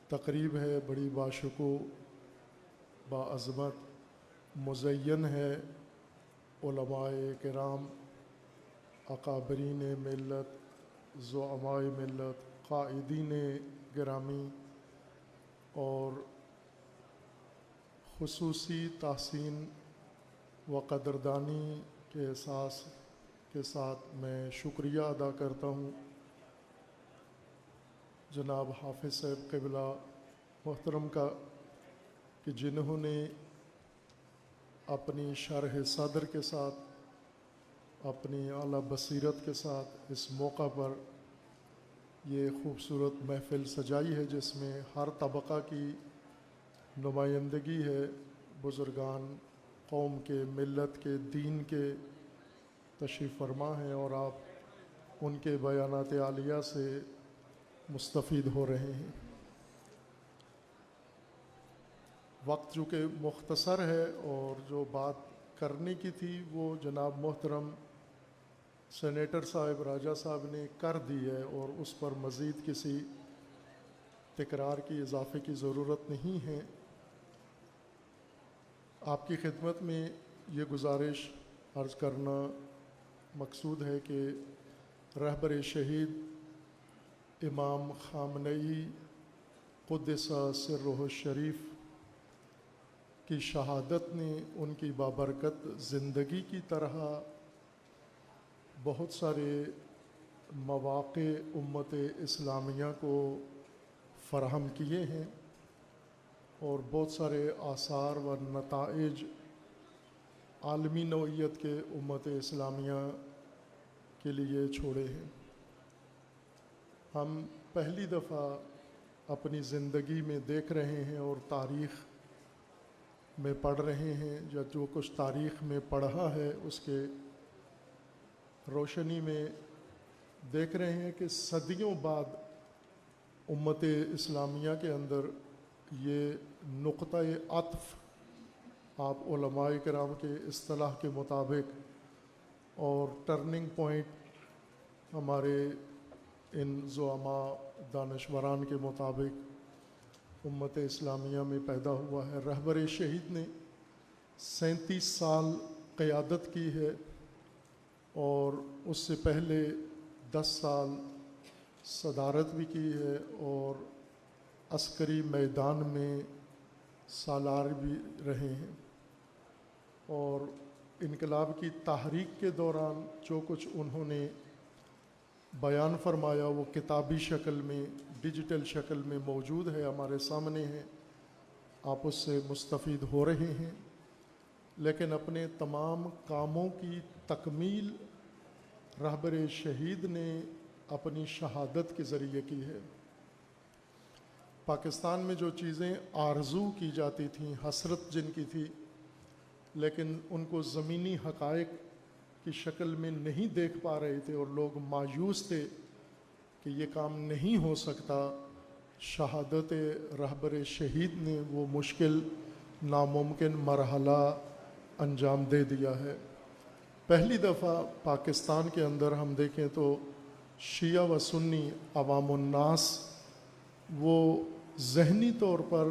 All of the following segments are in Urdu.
تقریب ہے بڑی باشکو باعظمت، مزین ہے علماء کرام، اکابرین ملت، زعماء ملت، قائدین گرامی اور خصوصی تحسین و قدردانی کے احساس کے ساتھ میں شکریہ ادا کرتا ہوں جناب حافظ صاحب قبلہ محترم کا کہ جنہوں نے اپنی شرح صدر کے ساتھ، اپنی اعلیٰ بصیرت کے ساتھ اس موقع پر یہ خوبصورت محفل سجائی ہے جس میں ہر طبقہ کی نمائندگی ہے، بزرگان قوم کے، ملت کے، دین کے تشریف فرما ہیں اور آپ ان کے بیانات عالیہ سے مستفید ہو رہے ہیں۔ وقت چونکہ مختصر ہے اور جو بات کرنے کی تھی وہ جناب محترم سینیٹر صاحب راجہ صاحب نے کر دی ہے اور اس پر مزید کسی تکرار کی، اضافے کی ضرورت نہیں ہے۔ آپ کی خدمت میں یہ گزارش عرض کرنا مقصود ہے کہ رہبر شہید امام خامنئی قدس سرہ الشریف کی شہادت نے ان کی بابرکت زندگی کی طرح بہت سارے مواقع امت اسلامیہ کو فراہم کیے ہیں اور بہت سارے آثار و نتائج عالمی نوعیت کے امت اسلامیہ کے لیے چھوڑے ہیں۔ ہم پہلی دفعہ اپنی زندگی میں دیکھ رہے ہیں اور تاریخ میں پڑھ رہے ہیں، یا جو کچھ تاریخ میں پڑھا ہے اس کے روشنی میں دیکھ رہے ہیں کہ صدیوں بعد امت اسلامیہ کے اندر یہ نقطہ عطف، آپ علماء کرام کے اصطلاح کے مطابق، اور ٹرننگ پوائنٹ ہمارے ان زعماء دانشوران کے مطابق امت اسلامیہ میں پیدا ہوا ہے۔ رہبر شہید نے 37 سال قیادت کی ہے اور اس سے پہلے 10 سال صدارت بھی کی ہے اور عسکری میدان میں سالار بھی رہے ہیں، اور انقلاب کی تحریک کے دوران جو کچھ انہوں نے بیان فرمایا وہ کتابی شکل میں، ڈیجیٹل شکل میں موجود ہے، ہمارے سامنے ہے، آپ اس سے مستفید ہو رہے ہیں۔ لیکن اپنے تمام کاموں کی تکمیل رہبر شہید نے اپنی شہادت کے ذریعے کی ہے۔ پاکستان میں جو چیزیں آرزو کی جاتی تھیں، حسرت جن کی تھی، لیکن ان کو زمینی حقائق کی شکل میں نہیں دیکھ پا رہے تھے اور لوگ مایوس تھے کہ یہ کام نہیں ہو سکتا، شہادت رہبر شہید نے وہ مشکل ناممکن مرحلہ انجام دے دیا ہے۔ پہلی دفعہ پاکستان کے اندر ہم دیکھیں تو شیعہ و سنی عوام الناس وہ ذہنی طور پر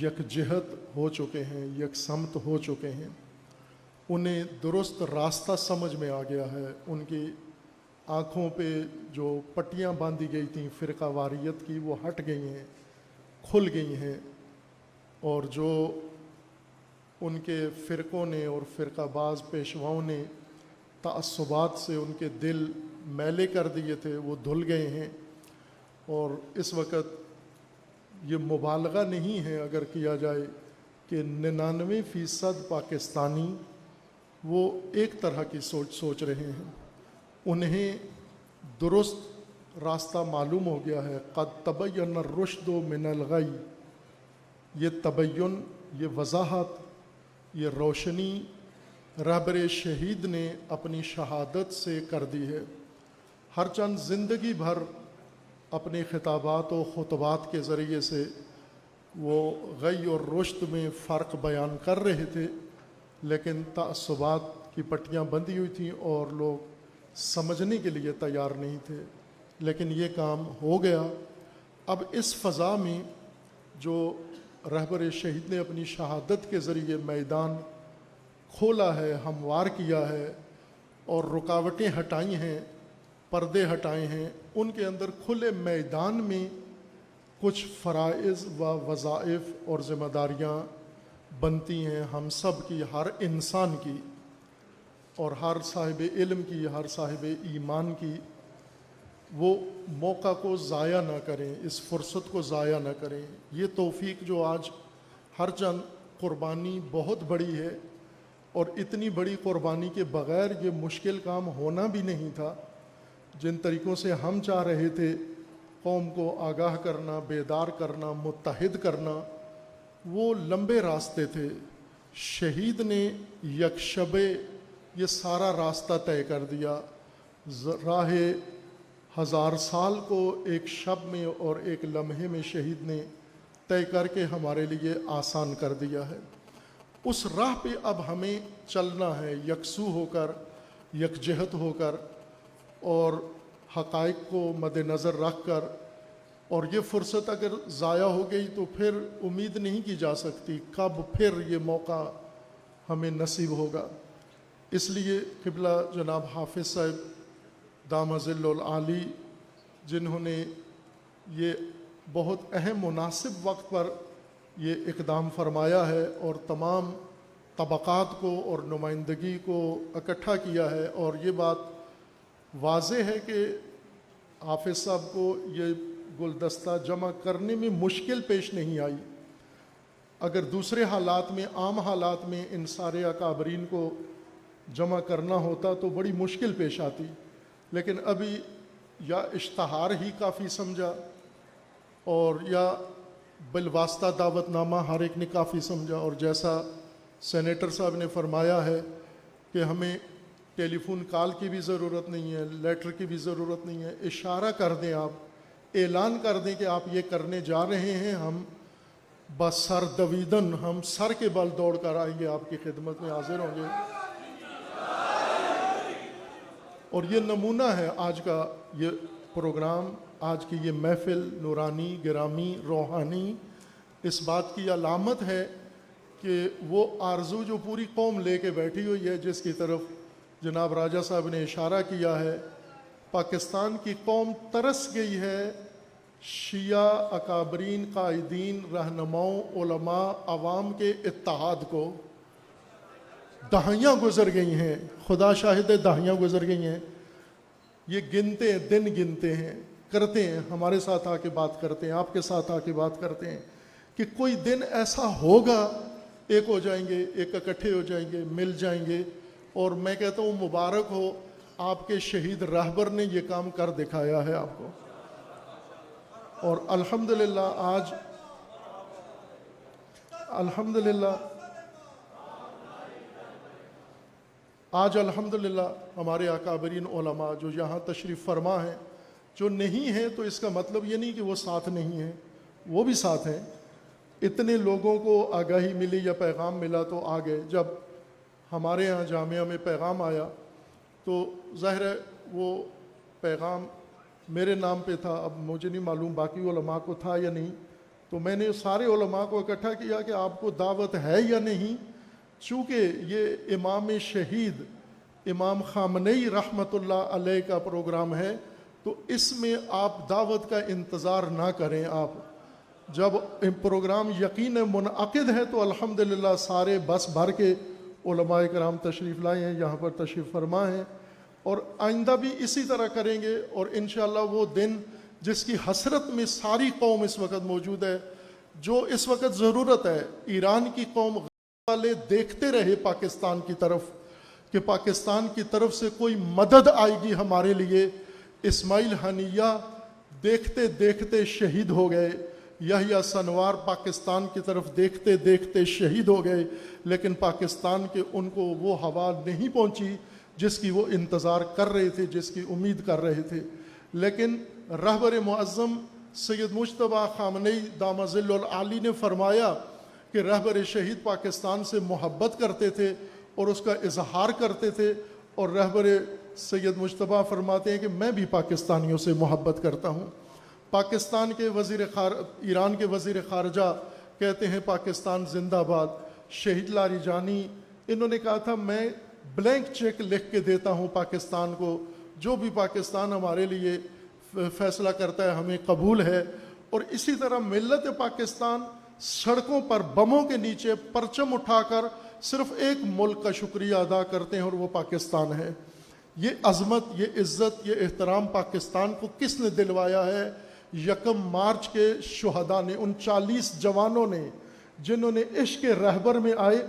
یکجہت ہو چکے ہیں، یکسمت ہو چکے ہیں، انہیں درست راستہ سمجھ میں آ گیا ہے، ان کی آنکھوں پہ جو پٹیاں باندھی گئی تھیں فرقہ واریت کی وہ ہٹ گئی ہیں، کھل گئی ہیں، اور جو ان کے فرقوں نے اور فرقہ باز پیشواؤں نے تعصبات سے ان کے دل میلے کر دیے تھے وہ دھل گئے ہیں، اور اس وقت یہ مبالغہ نہیں ہے اگر کیا جائے کہ 99% پاکستانی وہ ایک طرح کی سوچ رہے ہیں، انہیں درست راستہ معلوم ہو گیا ہے۔ قد تبین الرشد من الغی، یہ تبین، یہ وضاحت، یہ روشنی رہبر شہید نے اپنی شہادت سے کر دی ہے۔ ہر چند زندگی بھر اپنے خطابات و خطبات کے ذریعے سے وہ غی اور رشد میں فرق بیان کر رہے تھے، لیکن تعصبات کی پٹیاں بندھی ہوئی تھیں اور لوگ سمجھنے کے لیے تیار نہیں تھے، لیکن یہ کام ہو گیا اب اس فضا میں جو رہبر شہید نے اپنی شہادت کے ذریعے میدان کھولا ہے، ہموار کیا ہے اور رکاوٹیں ہٹائی ہیں، پردے ہٹائے ہیں، ان کے اندر کھلے میدان میں کچھ فرائض و وظائف اور ذمہ داریاں بنتی ہیں ہم سب کی، ہر انسان کی اور ہر صاحب علم کی، ہر صاحب ایمان کی۔ وہ موقع کو ضائع نہ کریں، اس فرصت کو ضائع نہ کریں۔ یہ توفیق جو آج ہر چند قربانی بہت بڑی ہے، اور اتنی بڑی قربانی کے بغیر یہ مشکل کام ہونا بھی نہیں تھا۔ جن طریقوں سے ہم چاہ رہے تھے قوم کو آگاہ کرنا، بیدار کرنا، متحد کرنا، وہ لمبے راستے تھے۔ شہید نے یک شبے یہ سارا راستہ طے کر دیا۔ راہ 1000 سال کو ایک شب میں اور ایک لمحے میں شہید نے طے کر کے ہمارے لیے آسان کر دیا ہے۔ اس راہ پہ اب ہمیں چلنا ہے، یکسو ہو کر، یکجہت ہو کر، اور حقائق کو مد نظر رکھ کر۔ اور یہ فرصت اگر ضائع ہو گئی تو پھر امید نہیں کی جا سکتی کب پھر یہ موقع ہمیں نصیب ہوگا۔ اس لیے قبلہ جناب حافظ صاحب دامہ ظل العالی، جنہوں نے یہ بہت اہم مناسب وقت پر یہ اقدام فرمایا ہے اور تمام طبقات کو اور نمائندگی کو اکٹھا کیا ہے، اور یہ بات واضح ہے کہ حافظ صاحب کو یہ گلدستہ جمع کرنے میں مشکل پیش نہیں آئی۔ اگر دوسرے حالات میں، عام حالات میں ان سارے اکابرین کو جمع کرنا ہوتا تو بڑی مشکل پیش آتی، لیکن ابھی یا اشتہار ہی کافی سمجھا اور یا بالواسطہ دعوت نامہ ہر ایک نے کافی سمجھا، اور جیسا سینیٹر صاحب نے فرمایا ہے کہ ہمیں ٹیلی فون کال کی بھی ضرورت نہیں ہے، لیٹر کی بھی ضرورت نہیں ہے، اشارہ کر دیں، آپ اعلان کر دیں کہ آپ یہ کرنے جا رہے ہیں، ہم بسر دویدن، ہم سر کے بل دوڑ کر آئیں گے، آپ کی خدمت میں حاضر ہوں گے۔ اور یہ نمونہ ہے آج کا یہ پروگرام، آج کی یہ محفل نورانی، گرامی، روحانی، اس بات کی علامت ہے کہ وہ آرزو جو پوری قوم لے کے بیٹھی ہوئی ہے، جس کی طرف جناب راجہ صاحب نے اشارہ کیا ہے، پاکستان کی قوم ترس گئی ہے شیعہ اکابرین، قائدین، رہنماؤں، علماء، عوام کے اتحاد کو۔ دہائیاں گزر گئی ہیں، خدا شاہد ہے، دہائیاں گزر گئی ہیں، یہ گنتے ہیں، دن گنتے ہیں، کرتے ہیں، ہمارے ساتھ آ کے بات کرتے ہیں، آپ کے ساتھ آ کے بات کرتے ہیں کہ کوئی دن ایسا ہوگا ایک ہو جائیں گے، ایک اکٹھے ہو جائیں گے، مل جائیں گے۔ اور میں کہتا ہوں مبارک ہو آپ کے شہید رہبر نے یہ کام کر دکھایا ہے آپ کو۔ اور الحمدللہ آج الحمدللہ ہمارے اکابرین علماء جو یہاں تشریف فرما ہیں، جو نہیں ہیں تو اس کا مطلب یہ نہیں کہ وہ ساتھ نہیں ہیں، وہ بھی ساتھ ہیں۔ اتنے لوگوں کو آگاہی ملی یا پیغام ملا تو آ گئے۔ جب ہمارے ہاں جامعہ میں پیغام آیا تو ظاہر ہے وہ پیغام میرے نام پہ تھا، اب مجھے نہیں معلوم باقی علماء کو تھا یا نہیں، تو میں نے سارے علماء کو اکٹھا کیا کہ آپ کو دعوت ہے یا نہیں، چونکہ یہ امام شہید امام خامنئی رحمۃ اللہ علیہ کا پروگرام ہے، تو اس میں آپ دعوت کا انتظار نہ کریں۔ آپ جب پروگرام یقین منعقد ہے تو الحمدللہ سارے بس بھر کے علماء کرام تشریف لائے ہیں، یہاں پر تشریف فرما ہیں، اور آئندہ بھی اسی طرح کریں گے۔ اور انشاءاللہ وہ دن جس کی حسرت میں ساری قوم اس وقت موجود ہے، جو اس وقت ضرورت ہے، ایران کی قوم والے دیکھتے رہے پاکستان کی طرف کہ پاکستان کی طرف سے کوئی مدد آئے گی ہمارے لیے۔ اسماعیل حنیہ دیکھتے دیکھتے شہید ہو گئے، یحییٰ سنوار پاکستان کی طرف دیکھتے دیکھتے شہید ہو گئے، لیکن پاکستان کے ان کو وہ ہوا نہیں پہنچی جس کی وہ انتظار کر رہے تھے، جس کی امید کر رہے تھے۔ لیکن رہبر معظم سید مجتبیٰ خامنئی دامہ ظل العالی نے فرمایا کہ رہبر شہید پاکستان سے محبت کرتے تھے اور اس کا اظہار کرتے تھے، اور رہبر سید مجتبیٰ فرماتے ہیں کہ میں بھی پاکستانیوں سے محبت کرتا ہوں۔ پاکستان کے ایران کے وزیر خارجہ کہتے ہیں پاکستان زندہ باد. شہید لاریجانی انہوں نے کہا تھا میں بلینک چیک لکھ کے دیتا ہوں پاکستان کو, جو بھی پاکستان ہمارے لیے فیصلہ کرتا ہے ہمیں قبول ہے. اور اسی طرح ملت پاکستان سڑکوں پر بموں کے نیچے پرچم اٹھا کر صرف ایک ملک کا شکریہ ادا کرتے ہیں اور وہ پاکستان ہے. یہ عظمت, یہ عزت, یہ احترام پاکستان کو کس نے دلوایا ہے؟ 1 مارچ کے شہداء نے, ان 40 جوانوں نے جنہوں نے عشق کے رہبر میں آئے.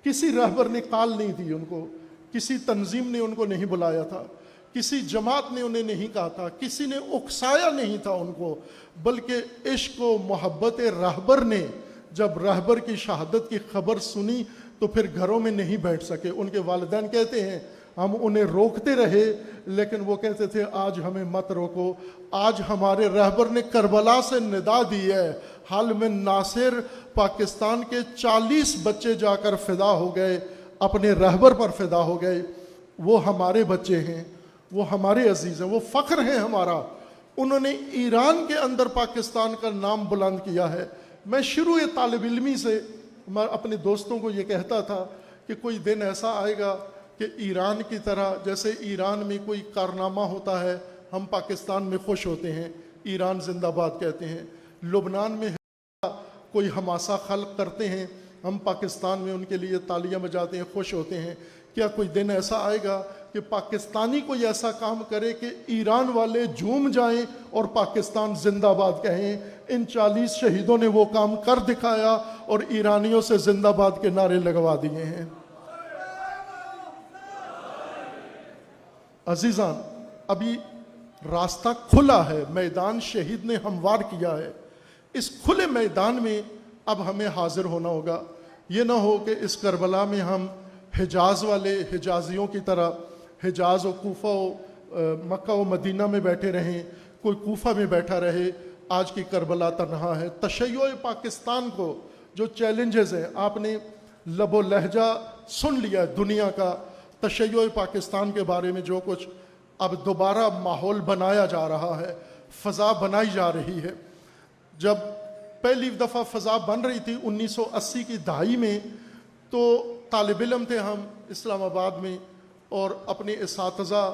کسی رہبر نے کال نہیں دی ان کو, کسی تنظیم نے ان کو نہیں بلایا تھا, کسی جماعت نے انہیں نہیں کہا تھا, کسی نے اکسایا نہیں تھا ان کو, بلکہ عشق و محبت رہبر نے جب رہبر کی شہادت کی خبر سنی تو پھر گھروں میں نہیں بیٹھ سکے. ان کے والدین کہتے ہیں ہم انہیں روکتے رہے لیکن وہ کہتے تھے آج ہمیں مت روکو. آج ہمارے رہبر نے کربلا سے ندا دی ہے, حال میں ناصر پاکستان کے 40 بچے جا کر فدا ہو گئے, اپنے رہبر پر فدا ہو گئے. وہ ہمارے بچے ہیں, وہ ہمارے عزیز ہیں, وہ فخر ہیں ہمارا. انہوں نے ایران کے اندر پاکستان کا نام بلند کیا ہے. میں شروع طالب علمی سے اپنے دوستوں کو یہ کہتا تھا کہ کوئی دن ایسا آئے گا کہ ایران کی طرح, جیسے ایران میں کوئی کارنامہ ہوتا ہے ہم پاکستان میں خوش ہوتے ہیں, ایران زندہ باد کہتے ہیں. لبنان میں کوئی حماسہ خلق کرتے ہیں, ہم پاکستان میں ان کے لیے تالیاں بجاتے ہیں, خوش ہوتے ہیں. کیا کوئی دن ایسا آئے گا کہ پاکستانی کوئی ایسا کام کرے کہ ایران والے جھوم جائیں اور پاکستان زندہ باد کہیں؟ ان 40 شہیدوں نے وہ کام کر دکھایا اور ایرانیوں سے زندہ باد کے نعرے لگوا دیے ہیں. عزیزان, ابھی راستہ کھلا ہے, میدان شہید نے ہموار کیا ہے. اس کھلے میدان میں اب ہمیں حاضر ہونا ہوگا. یہ نہ ہو کہ اس کربلا میں ہم حجاز والے حجازیوں کی طرح حجاز و کوفہ و مکہ و مدینہ میں بیٹھے رہیں, کوئی کوفہ میں بیٹھا رہے. آج کی کربلا تنہا ہے. تشیع پاکستان کو جو چیلنجز ہیں, آپ نے لب و لہجہ سن لیا دنیا کا. تشیع پاکستان کے بارے میں جو کچھ اب دوبارہ ماحول بنایا جا رہا ہے, فضا بنائی جا رہی ہے. جب پہلی دفعہ فضا بن رہی تھی 1980 کی دہائی میں, تو طالب علم تھے ہم اسلام آباد میں, اور اپنے اساتذہ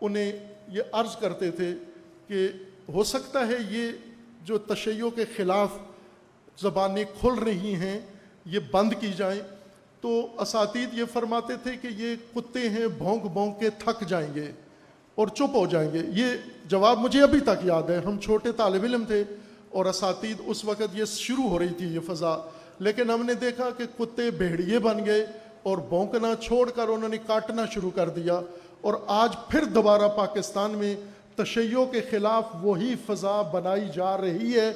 انہیں یہ عرض کرتے تھے کہ ہو سکتا ہے یہ جو تشیع کے خلاف زبانیں کھل رہی ہیں یہ بند کی جائیں. تو اساتید یہ فرماتے تھے کہ یہ کتے ہیں, بھونک بھونک کے تھک جائیں گے اور چپ ہو جائیں گے. یہ جواب مجھے ابھی تک یاد ہے. ہم چھوٹے طالب علم تھے اور اساتید اس وقت یہ شروع ہو رہی تھی یہ فضا, لیکن ہم نے دیکھا کہ کتے بھیڑیے بن گئے اور بھونکنا چھوڑ کر انہوں نے کاٹنا شروع کر دیا. اور آج پھر دوبارہ پاکستان میں تشیع کے خلاف وہی فضا بنائی جا رہی ہے,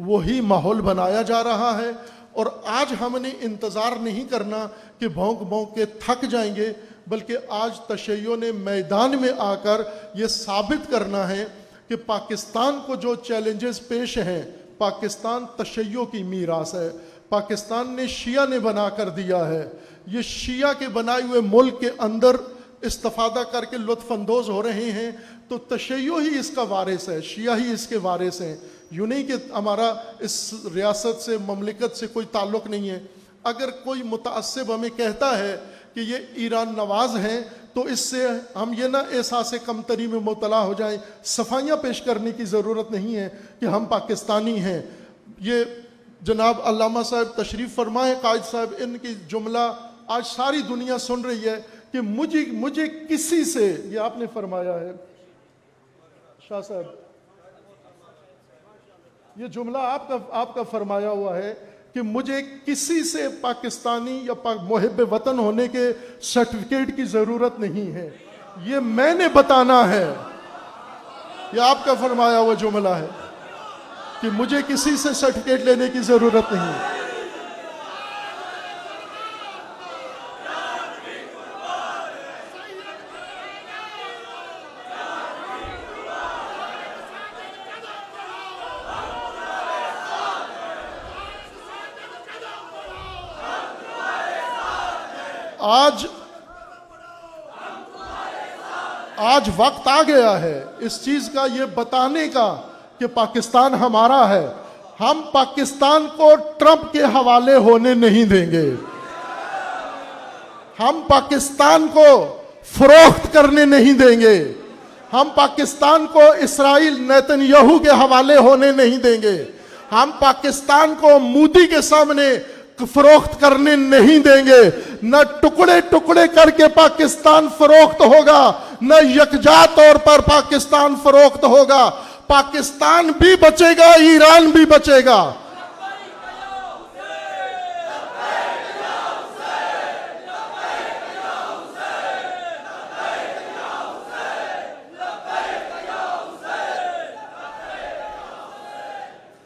وہی ماحول بنایا جا رہا ہے. اور آج ہم نے انتظار نہیں کرنا کہ بھونک بھونک کے تھک جائیں گے, بلکہ آج تشیع نے میدان میں آ کر یہ ثابت کرنا ہے کہ پاکستان کو جو چیلنجز پیش ہیں, پاکستان تشیع کی میراث ہے. پاکستان نے شیعہ نے بنا کر دیا ہے. یہ شیعہ کے بنائے ہوئے ملک کے اندر استفادہ کر کے لطف اندوز ہو رہے ہیں, تو تشیع ہی اس کا وارث ہے, شیعہ ہی اس کے وارث ہیں. یوں نہیں کہ ہمارا اس ریاست سے, مملکت سے کوئی تعلق نہیں ہے. اگر کوئی متعصب ہمیں کہتا ہے کہ یہ ایران نواز ہیں, تو اس سے ہم یہ نہ احساس کمتری میں مبتلا ہو جائیں. صفائیاں پیش کرنے کی ضرورت نہیں ہے کہ ہم پاکستانی ہیں. یہ جناب علامہ صاحب تشریف فرمائے, قائد صاحب, ان کی جملہ آج ساری دنیا سن رہی ہے کہ مجھے کسی سے, یہ آپ نے فرمایا ہے شاہ صاحب, یہ جملہ آپ کا فرمایا ہوا ہے کہ مجھے کسی سے پاکستانی یا محب وطن ہونے کے سرٹیفکیٹ کی ضرورت نہیں ہے, یہ میں نے بتانا ہے. یہ آپ کا فرمایا ہوا جملہ ہے کہ مجھے کسی سے سرٹیفکیٹ لینے کی ضرورت نہیں ہے. آج وقت آ گیا ہے اس چیز کا, یہ بتانے کا کہ پاکستان ہمارا ہے. ہم پاکستان کو ٹرمپ کے حوالے ہونے نہیں دیں گے. ہم پاکستان کو فروخت کرنے نہیں دیں گے. ہم پاکستان کو اسرائیل نیتن یاہو کے حوالے ہونے نہیں دیں گے. ہم پاکستان کو مودی کے سامنے فروخت کرنے نہیں دیں گے. نہ ٹکڑے ٹکڑے کر کے پاکستان فروخت ہوگا، نہ یکجا طور پر پاکستان فروخت ہوگا. پاکستان بھی بچے گا، ایران بھی بچے گا.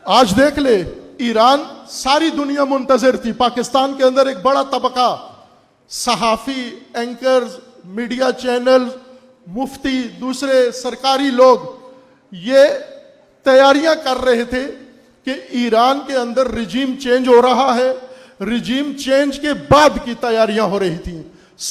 آج دیکھ لے، ایران ساری دنیا منتظر تھی. پاکستان کے اندر ایک بڑا طبقہ، صحافی، اینکرز، میڈیا چینل، مفتی، دوسرے سرکاری لوگ یہ تیاریاں کر رہے تھے کہ ایران کے اندر رجیم چینج ہو رہا ہے. رجیم چینج کے بعد کی تیاریاں ہو رہی تھیں.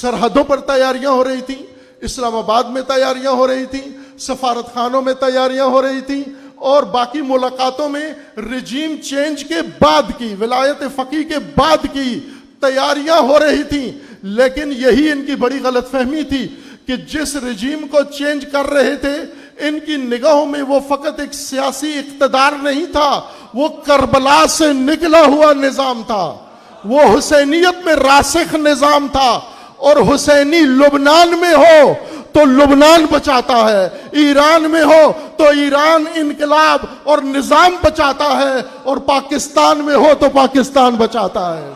سرحدوں پر تیاریاں ہو رہی تھیں، اسلام آباد میں تیاریاں ہو رہی تھیں، سفارت خانوں میں تیاریاں ہو رہی تھیں، اور باقی ملاقاتوں میں رجیم چینج کے بعد کی، ولایت فقیہ کے بعد کی تیاریاں ہو رہی تھیں. لیکن یہی ان کی بڑی غلط فہمی تھی کہ جس رجیم کو چینج کر رہے تھے، ان کی نگاہوں میں وہ فقط ایک سیاسی اقتدار نہیں تھا، وہ کربلا سے نکلا ہوا نظام تھا، وہ حسینیت میں راسخ نظام تھا. اور حسینی لبنان میں ہو تو لبنان بچاتا ہے، ایران میں ہو تو ایران انقلاب اور نظام بچاتا ہے، اور پاکستان میں ہو تو پاکستان بچاتا ہے.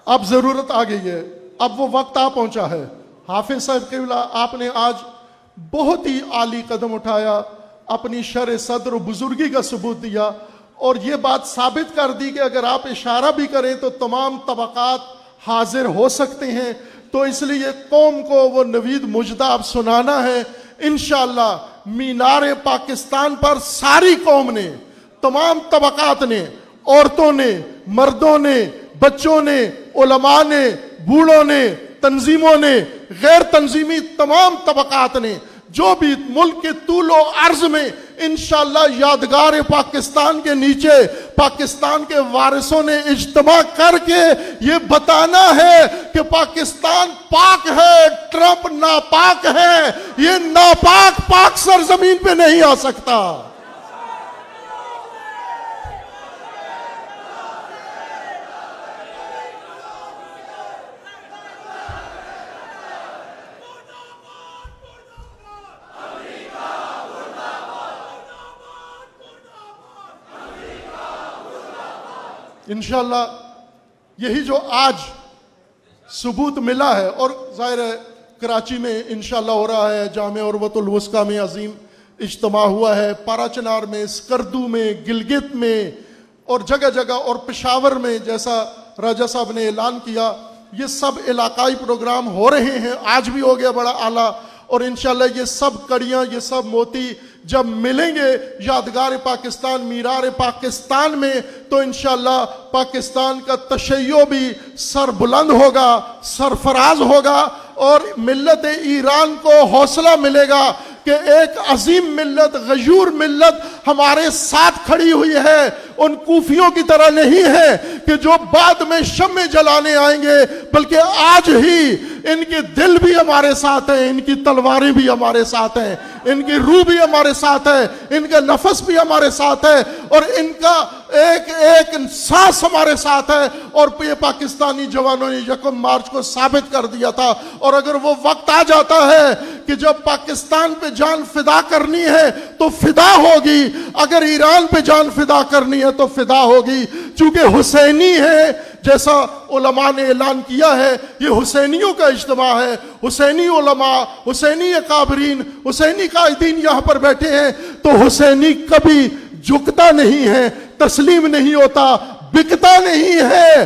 اب ضرورت آ گئی ہے، اب وہ وقت آ پہنچا ہے. حافظ صاحب قبلہ، آپ نے آج بہت ہی عالی قدم اٹھایا، اپنی شرح صدر و بزرگی کا ثبوت دیا، اور یہ بات ثابت کر دی کہ اگر آپ اشارہ بھی کریں تو تمام طبقات حاضر ہو سکتے ہیں. تو اس لیے قوم کو وہ نوید مجدہ اب سنانا ہے. انشاءاللہ مینار پاکستان پر ساری قوم نے، تمام طبقات نے، عورتوں نے، مردوں نے، بچوں نے، علماء نے، بوڑھوں نے، تنظیموں نے، غیر تنظیمی تمام طبقات نے، جو بھی ملک کے طول و عرض میں انشاءاللہ یادگار پاکستان کے نیچے پاکستان کے وارثوں نے اجتماع کر کے یہ بتانا ہے کہ پاکستان پاک ہے، ٹرمپ ناپاک ہے. یہ ناپاک پاک سرزمین پہ نہیں آ سکتا. انشاءاللہ یہی جو آج ثبوت ملا ہے، اور ظاہر ہے کراچی میں انشاءاللہ ہو رہا ہے، جامع عروۃ الوثقی میں عظیم اجتماع ہوا ہے، پارا چنار میں، اسکردو میں، گلگت میں، اور جگہ جگہ، اور پشاور میں جیسا راجہ صاحب نے اعلان کیا. یہ سب علاقائی پروگرام ہو رہے ہیں. آج بھی ہو گیا بڑا اعلیٰ، اور انشاءاللہ یہ سب کڑیاں، یہ سب موتی جب ملیں گے یادگار پاکستان، میرار پاکستان میں، تو انشاءاللہ پاکستان کا تشیع بھی سر بلند ہوگا، سرفراز ہوگا، اور ملت ایران کو حوصلہ ملے گا کہ ایک عظیم ملت، غیور ملت ہمارے ساتھ کھڑی ہوئی ہے. ان کوفیوں کی طرح نہیں ہے کہ جو بعد میں شمع جلانے آئیں گے، بلکہ آج ہی ان کے دل بھی ہمارے ساتھ ہیں، ان کی تلواریں بھی ہمارے ساتھ ہیں، ان کی روح بھی ہمارے ساتھ ہے، ان کا نفس بھی ہمارے ساتھ ہے، اور ان کا ایک ایک سانس ہمارے ساتھ ہے. اور یہ پاکستانی جوانوں نے 1 مارچ کو ثابت کر دیا تھا. اور اگر وہ وقت آ جاتا ہے کہ جب پاکستان پہ جان فدا کرنی ہے تو فدا ہوگی، اگر ایران پہ جان فدا کرنی ہے تو فدا ہوگی. چونکہ حسینی ہے، جیسا علماء نے اعلان کیا ہے، یہ حسینیوں کا اجتماع ہے. حسینی علماء، حسینی اکابرین، حسینی قائدین یہاں پر بیٹھے ہیں. تو حسینی کبھی جھکتا نہیں ہے، تسلیم نہیں ہوتا، بکتا نہیں ہے.